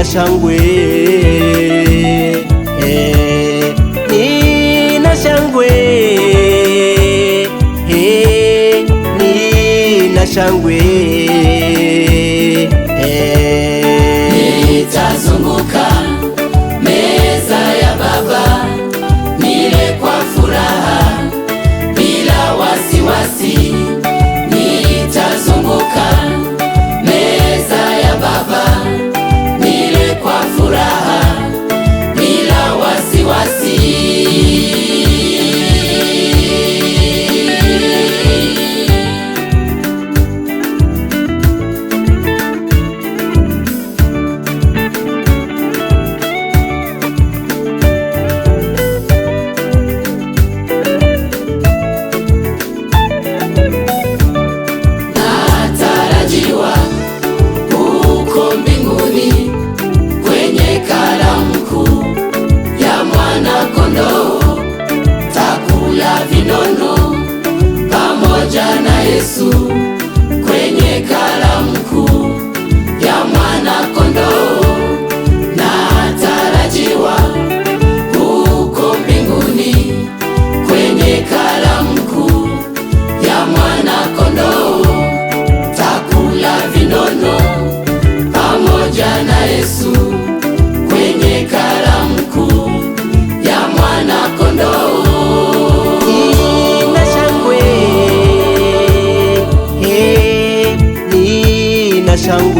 shangwe, nina shangwe, nina shangwe, nitazunguka meza ya Baba nile kwa furaha bila wasiwasi. Nitazunguka meza ya Baba nile kwa furaha bila wasiwasi. Natarajiwa huko mbinguni kwenye karamu kuu ya Mwana-Kondoo, takula vinono pamoja na Yesu kwenye karamu kuu ya Mwana-Kondoo. Natarajiwa huko mbinguni kwenye karamu kuu ya Mwana-Kondoo, takula vinono pamoja na Yesu kwenye karamu kuu ya Mwana-Kondoo. nina shangwe, nina shangwe.